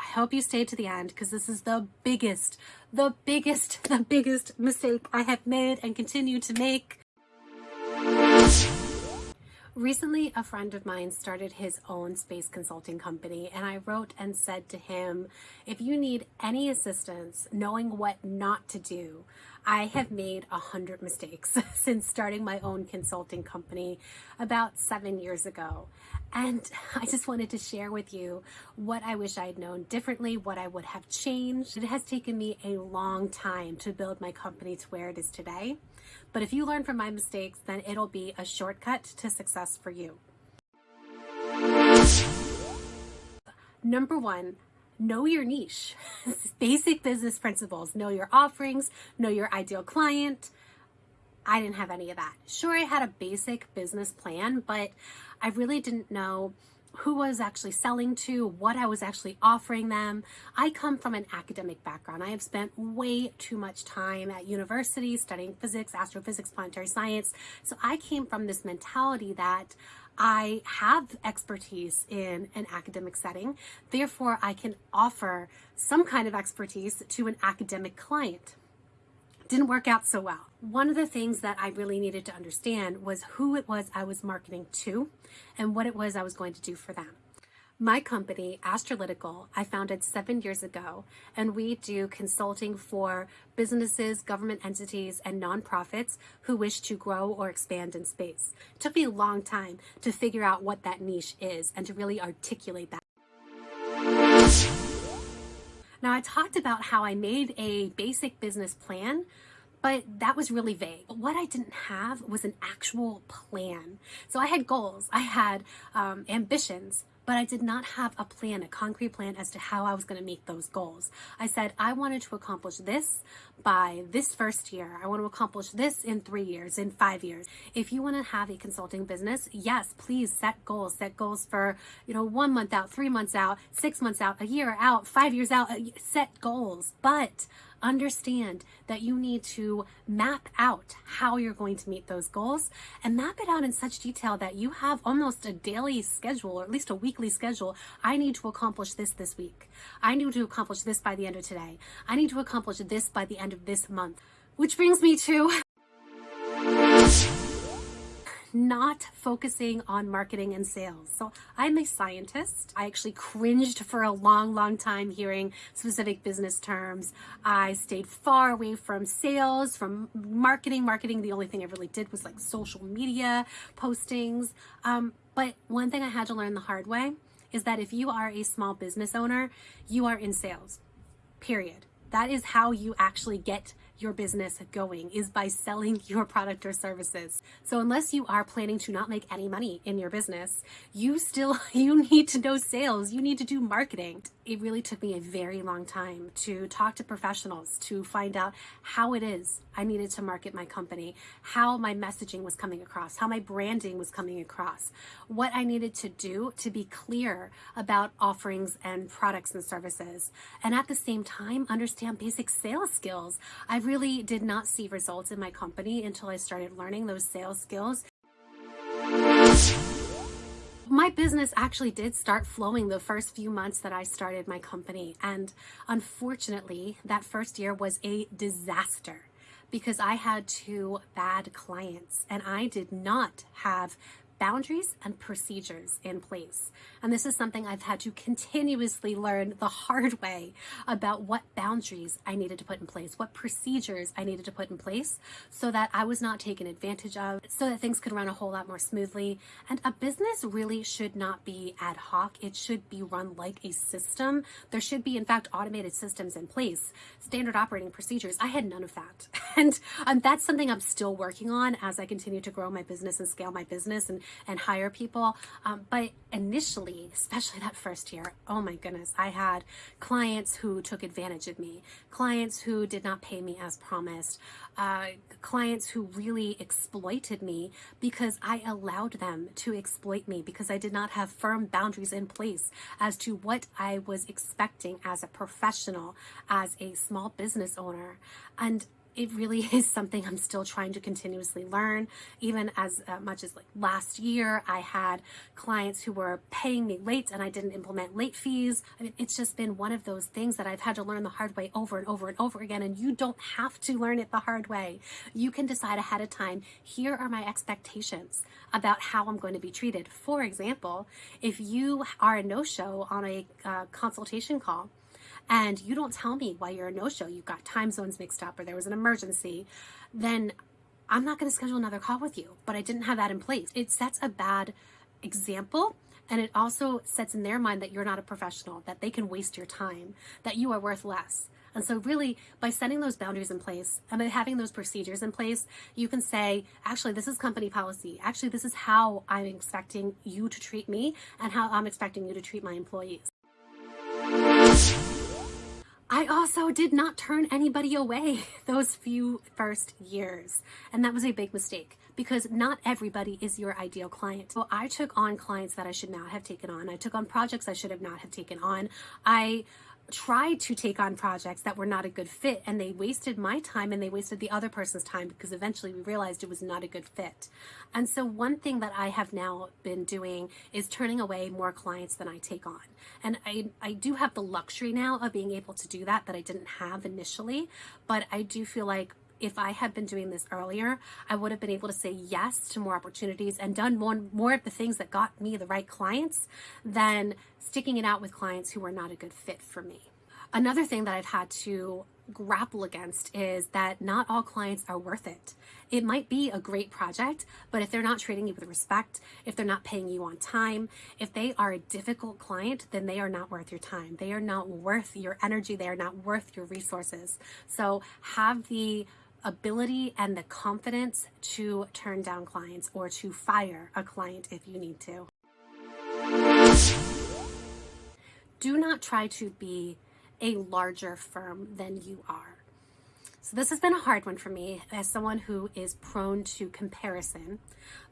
I hope you stayed to the end because this is the biggest mistake I have made and continue to make. Recently, a friend of mine started his own space consulting company, and I wrote and said to him, if you need any assistance knowing what not to do, I have made 100 mistakes since starting my own consulting company about 7 years ago. And I just wanted to share with you what I wish I had known differently, what I would have changed. It has taken me a long time to build my company to where it is today. But if you learn from my mistakes, then it'll be a shortcut to success for you. Number one, know your niche. Basic business principles. Know your offerings, know your ideal client. I didn't have any of that. Sure, I had a basic business plan, but I really didn't know who I was actually selling to, what I was actually offering them. I come from an academic background. I have spent way too much time at university studying physics, astrophysics, planetary science. So I came from this mentality that I have expertise in an academic setting. Therefore, I can offer some kind of expertise to an academic client. Didn't work out so well. One of the things that I really needed to understand was who it was I was marketing to and what it was I was going to do for them. My company, Astralytical, I founded 7 years ago, and we do consulting for businesses, government entities, and nonprofits who wish to grow or expand in space. It took me a long time to figure out what that niche is and to really articulate that. Now, I talked about how I made a basic business plan, but that was really vague. What I didn't have was an actual plan. So I had goals, I had ambitions, but I did not have a plan, a concrete plan as to how I was going to meet those goals. I said I wanted to accomplish this by this first year. I want to accomplish this in 3 years, in 5 years. If you want to have a consulting business, yes, please set goals. Set goals for, 1 month out, 3 months out, 6 months out, a year out, 5 years out. Set goals, but understand that you need to map out how you're going to meet those goals and map it out in such detail that you have almost a daily schedule or at least a weekly schedule. I need to accomplish this week. I need to accomplish this by the end of today. I need to accomplish this by the end of this month. Which brings me to not focusing on marketing and sales. So I'm a scientist. I actually cringed for a long time hearing specific business terms. I stayed far away from sales, from marketing. The only thing I really did was like social media postings. But one thing I had to learn the hard way is that if you are a small business owner, you are in sales, period. That is how you actually get your business going, is by selling your product or services. So unless you are planning to not make any money in your business, you need to know sales. You need to do marketing. It really took me a very long time to talk to professionals to find out how it is I needed to market my company, how my messaging was coming across, how my branding was coming across, what I needed to do to be clear about offerings and products and services. And at the same time, understand basic sales skills. I really did not see results in my company until I started learning those sales skills. My business actually did start flowing the first few months that I started my company. And unfortunately, that first year was a disaster because I had 2 bad clients and I did not have boundaries and procedures in place. And this is something I've had to continuously learn the hard way about what boundaries I needed to put in place, what procedures I needed to put in place so that I was not taken advantage of, so that things could run a whole lot more smoothly. And a business really should not be ad hoc. It should be run like a system. There should be, in fact, automated systems in place, standard operating procedures. I had none of that. And that's something I'm still working on as I continue to grow my business and scale my business and hire people. But initially, especially that first year, oh my goodness, I had clients who took advantage of me, clients who did not pay me as promised, clients who really exploited me because I allowed them to exploit me because I did not have firm boundaries in place as to what I was expecting as a professional, as a small business owner. And it really is something I'm still trying to continuously learn. Even as much as like last year, I had clients who were paying me late and I didn't implement late fees. I mean, it's just been one of those things that I've had to learn the hard way over and over and over again. And you don't have to learn it the hard way. You can decide ahead of time, here are my expectations about how I'm going to be treated. For example, if you are a no-show on a consultation call, and you don't tell me why you're a no-show, you've got time zones mixed up or there was an emergency, then I'm not going to schedule another call with you. But I didn't have that in place. It sets a bad example, and it also sets in their mind that you're not a professional, that they can waste your time, that you are worth less. And so really, by setting those boundaries in place and by having those procedures in place, you can say, actually, this is company policy. Actually, this is how I'm expecting you to treat me and how I'm expecting you to treat my employees. I also did not turn anybody away those few first years. And that was a big mistake because not everybody is your ideal client. So I took on clients that I should not have taken on. I took on projects I should have not have taken on. I tried to take on projects that were not a good fit, and they wasted my time and they wasted the other person's time because eventually we realized it was not a good fit. And so one thing that I have now been doing is turning away more clients than I take on. And I do have the luxury now of being able to do that I didn't have initially, but I do feel like if I had been doing this earlier, I would have been able to say yes to more opportunities and done more of the things that got me the right clients than sticking it out with clients who were not a good fit for me. Another thing that I've had to grapple against is that not all clients are worth it. It might be a great project, but if they're not treating you with respect, if they're not paying you on time, if they are a difficult client, then they are not worth your time. They are not worth your energy. They are not worth your resources. So have the ability and the confidence to turn down clients or to fire a client if you need to. Do not try to be a larger firm than you are. So this has been a hard one for me as someone who is prone to comparison,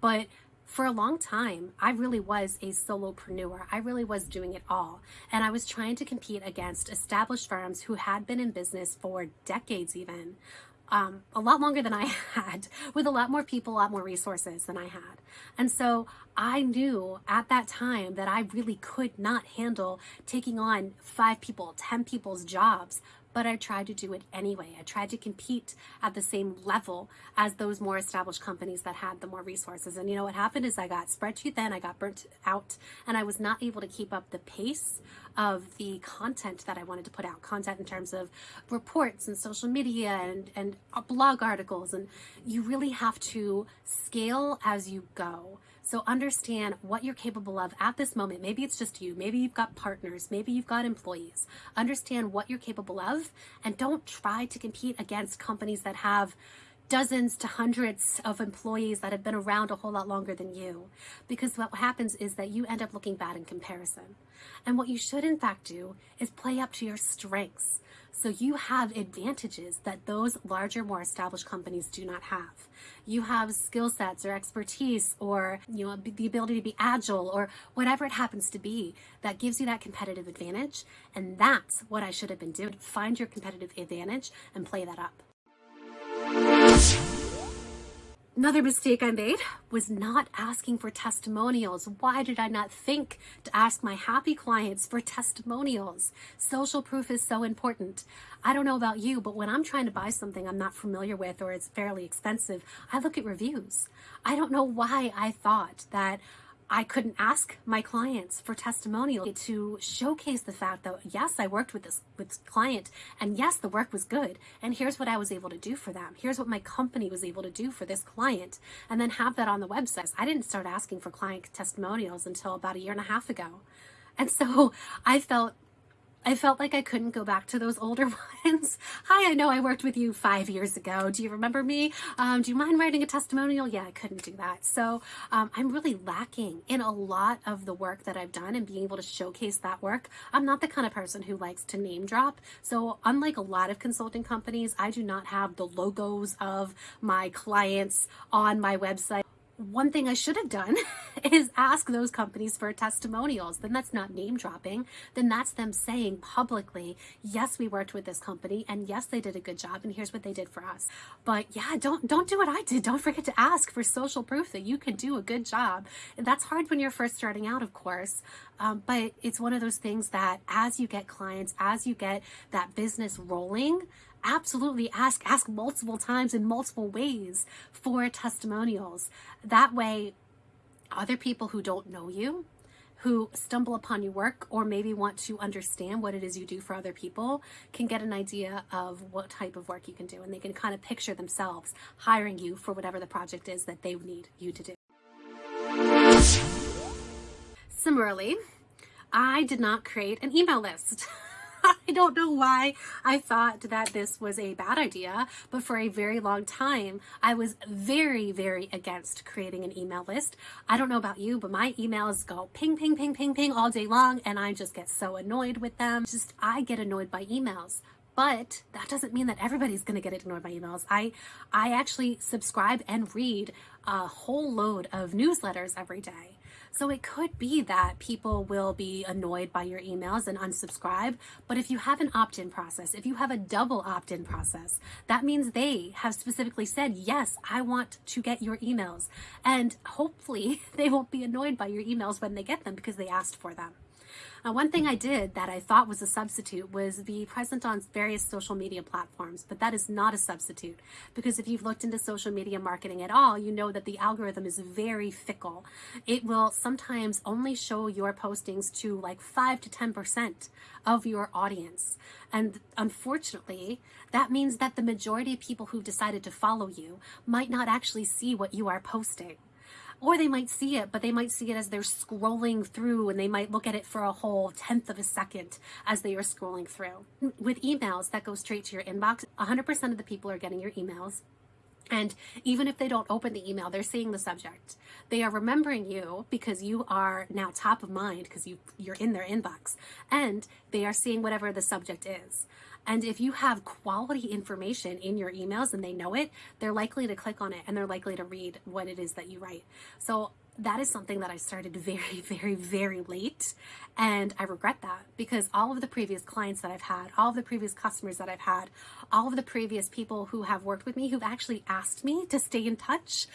but for a long time, I really was a solopreneur. I really was doing it all. And I was trying to compete against established firms who had been in business for decades even. A lot longer than I had, with a lot more people, a lot more resources than I had. And so I knew at that time that I really could not handle taking on 5 people, 10 people's jobs, but I tried to do it anyway. I tried to compete at the same level as those more established companies that had the more resources. And you know what happened is I got spread too thin, I got burnt out, and I was not able to keep up the pace of the content that I wanted to put out. Content in terms of reports and social media and blog articles. And you really have to scale as you go. So understand what you're capable of at this moment. Maybe it's just you. Maybe you've got partners. Maybe you've got employees. Understand what you're capable of and don't try to compete against companies that have dozens to hundreds of employees that have been around a whole lot longer than you. Because what happens is that you end up looking bad in comparison. And what you should in fact do is play up to your strengths. So you have advantages that those larger, more established companies do not have. You have skill sets or expertise or the ability to be agile or whatever it happens to be that gives you that competitive advantage. And that's what I should have been doing. Find your competitive advantage and play that up. Another mistake I made was not asking for testimonials. Why did I not think to ask my happy clients for testimonials? Social proof is so important. I don't know about you, but when I'm trying to buy something I'm not familiar with or it's fairly expensive, I look at reviews. I don't know why I thought that I couldn't ask my clients for testimonial to showcase the fact that yes, I worked with this client and yes, the work was good. And here's what I was able to do for them. Here's what my company was able to do for this client, and then have that on the website. I didn't start asking for client testimonials until about 1.5 years ago. And so I felt like I couldn't go back to those older ones. Hi, I know I worked with you 5 years ago. Do you remember me? Do you mind writing a testimonial? Yeah, I couldn't do that. So I'm really lacking in a lot of the work that I've done and being able to showcase that work. I'm not the kind of person who likes to name drop. So unlike a lot of consulting companies, I do not have the logos of my clients on my website. one thing I should have done is ask those companies for testimonials. Then that's not name dropping. Then that's them saying publicly, yes, we worked with this company and yes, they did a good job and here's what they did for us. But yeah, don't do what I did. Don't forget to ask for social proof that you can do a good job. That's hard when you're first starting out, of course. But it's one of those things that as you get clients, as you get that business rolling, absolutely ask multiple times in multiple ways for testimonials. That way, other people who don't know you, who stumble upon your work or maybe want to understand what it is you do for other people, can get an idea of what type of work you can do, and they can kind of picture themselves hiring you for whatever the project is that they need you to do. Similarly, I did not create an email list. I don't know why I thought that this was a bad idea, but for a very long time, I was very, very against creating an email list. I don't know about you, but my emails go ping, ping, ping, ping, ping all day long, and I just get so annoyed with them. I get annoyed by emails. But that doesn't mean that everybody's going to get annoyed by emails. I actually subscribe and read a whole load of newsletters every day. So it could be that people will be annoyed by your emails and unsubscribe. But if you have an opt-in process, if you have a double opt-in process, that means they have specifically said, yes, I want to get your emails. And hopefully they won't be annoyed by your emails when they get them because they asked for them. Now, one thing I did that I thought was a substitute was be present on various social media platforms, but that is not a substitute, because if you've looked into social media marketing at all, you know that the algorithm is very fickle. It will sometimes only show your postings to like 5 to 10% of your audience. And unfortunately, that means that the majority of people who've decided to follow you might not actually see what you are posting. Or they might see it, but they might see it as they're scrolling through, and they might look at it for a whole 1/10 of a second as they are scrolling through. With emails that go straight to your inbox, 100% of the people are getting your emails. And even if they don't open the email, they're seeing the subject. They are remembering you because you are now top of mind because you're in their inbox, and they are seeing whatever the subject is. And if you have quality information in your emails and they know it, they're likely to click on it and they're likely to read what it is that you write. So that is something that I started very, very, very late. And I regret that because all of the previous clients that I've had, all of the previous customers that I've had, all of the previous people who have worked with me, who've actually asked me to stay in touch,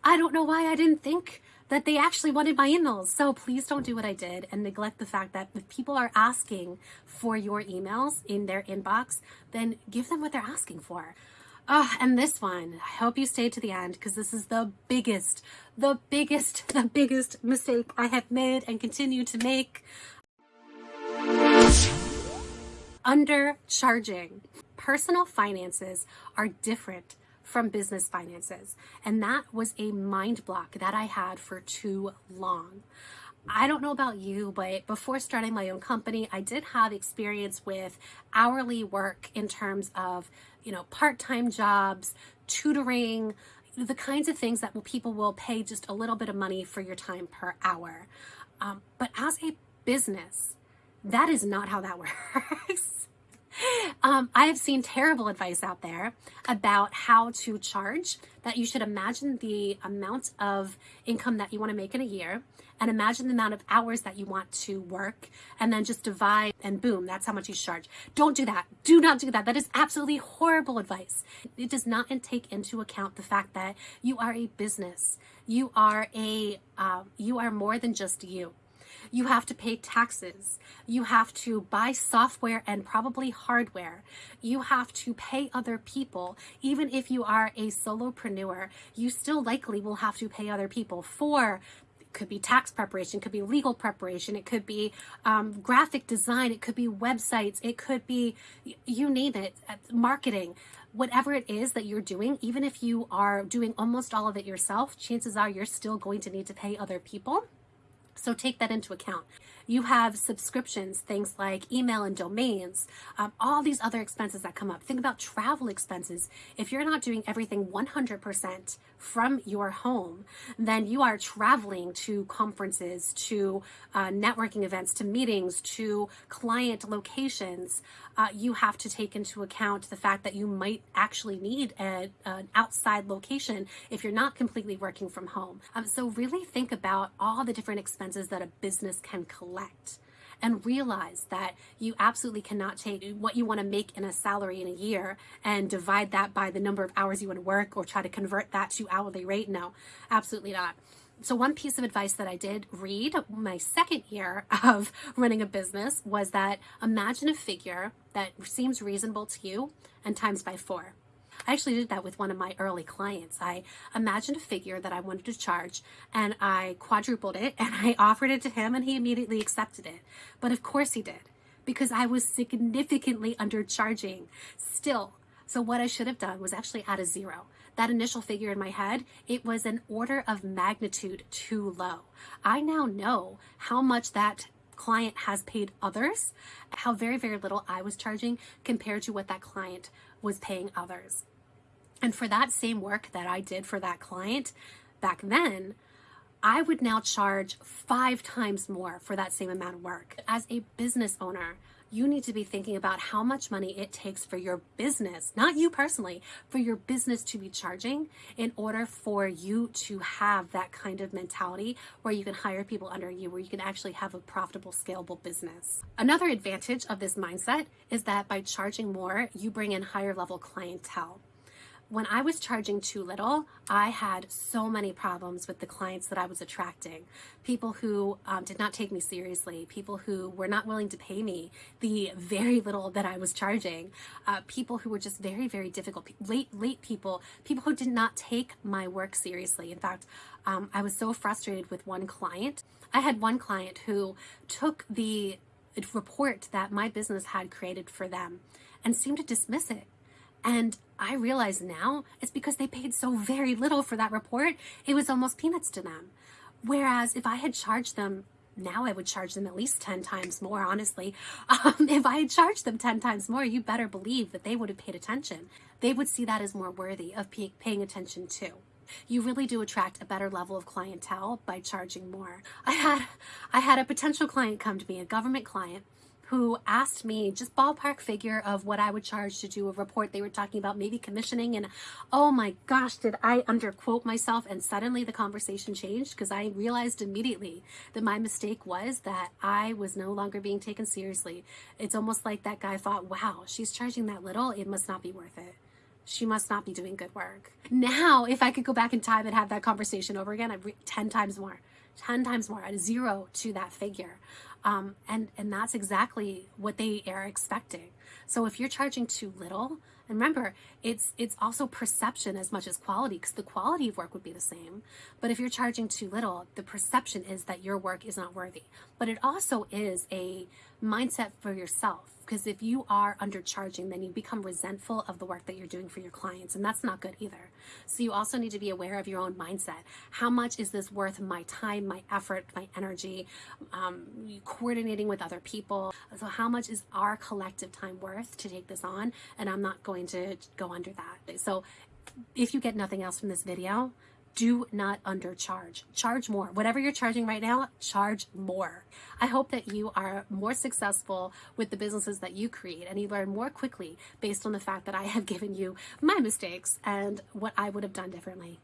I don't know why I didn't think that they actually wanted my emails. So please don't do what I did and neglect the fact that if people are asking for your emails in their inbox, then give them what they're asking for. And this one, I hope you stayed to the end because this is the biggest mistake I have made and continue to make. Undercharging. Personal finances are different from business finances. And that was a mind block that I had for too long. I don't know about you, but before starting my own company, I did have experience with hourly work in terms of, part-time jobs, tutoring, the kinds of things that people will pay just a little bit of money for your time per hour. But as a business, that is not how that works. I have seen terrible advice out there about how to charge, that you should imagine the amount of income that you want to make in a year and imagine the amount of hours that you want to work and then just divide and boom, that's how much you charge. Don't do that. Do not do that. That is absolutely horrible advice. It does not take into account the fact that you are a business. You are more than just you. You have to pay taxes. You have to buy software and probably hardware. You have to pay other people. Even if you are a solopreneur, you still likely will have to pay other people for, it could be tax preparation, it could be legal preparation, it could be graphic design, it could be websites, it could be, you name it, marketing. Whatever it is that you're doing, even if you are doing almost all of it yourself, chances are you're still going to need to pay other people. So take that into account. You have subscriptions, things like email and domains, all these other expenses that come up. Think about travel expenses. If you're not doing everything 100% from your home, then you are traveling to conferences, to networking events, to meetings, to client locations. You have to take into account the fact that you might actually need an outside location if you're not completely working from home. So really think about all the different expenses that a business can collect, and realize that you absolutely cannot take what you want to make in a salary in a year and divide that by the number of hours you want to work or try to convert that to hourly rate. No, absolutely not. So one piece of advice that I did read my second year of running a business was that imagine a figure that seems reasonable to you and times by 4. I actually did that with one of my early clients. I imagined a figure that I wanted to charge, and I quadrupled it, and I offered it to him, and he immediately accepted it. But of course he did, because I was significantly undercharging still. So what I should have done was actually add a 0. That initial figure in my head, it was an order of magnitude too low. I now know how much that client has paid others, how very, very little I was charging compared to what that client was paying others. And for that same work that I did for that client back then, I would now charge 5 times more for that same amount of work. As a business owner, you need to be thinking about how much money it takes for your business, not you personally, for your business to be charging in order for you to have that kind of mentality where you can hire people under you, where you can actually have a profitable, scalable business. Another advantage of this mindset is that by charging more, you bring in higher level clientele. When I was charging too little, I had so many problems with the clients that I was attracting. People who did not take me seriously, people who were not willing to pay me the very little that I was charging, people who were just very, very difficult, late people who did not take my work seriously. In fact, I was so frustrated with one client. I had one client who took the report that my business had created for them and seemed to dismiss it. And I realize now it's because they paid so very little for that report. It was almost peanuts to them. Whereas if I had charged them, now I would charge them at least 10 times more, honestly. If I had charged them 10 times more, you better believe that they would have paid attention. They would see that as more worthy of paying attention too. You really do attract a better level of clientele by charging more. I had a potential client come to me, a government client, who asked me just ballpark figure of what I would charge to do a report. They were talking about maybe commissioning, and oh my gosh, did I underquote myself? And suddenly the conversation changed because I realized immediately that my mistake was that I was no longer being taken seriously. It's almost like that guy thought, wow, she's charging that little, it must not be worth it. She must not be doing good work. Now, if I could go back in time and have that conversation over again, I'd 10 times more. 10 times more, at a 0 to that figure. And that's exactly what they are expecting. So if you're charging too little, and remember, it's also perception as much as quality, because the quality of work would be the same. But if you're charging too little, the perception is that your work is not worthy. But it also is a mindset for yourself, because if you are undercharging, then you become resentful of the work that you're doing for your clients, and that's not good either. So you also need to be aware of your own mindset. How much is this worth my time, my effort, my energy, coordinating with other people? So how much is our collective time worth to take this on? And I'm not going to go under that. So if you get nothing else from this video, do not undercharge. Charge more. Whatever you're charging right now, charge more. I hope that you are more successful with the businesses that you create, and you learn more quickly based on the fact that I have given you my mistakes and what I would have done differently.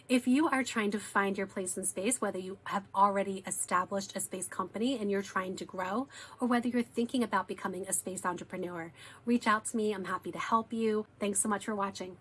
If you are trying to find your place in space, whether you have already established a space company and you're trying to grow, or whether you're thinking about becoming a space entrepreneur, reach out to me. I'm happy to help you. Thanks so much for watching.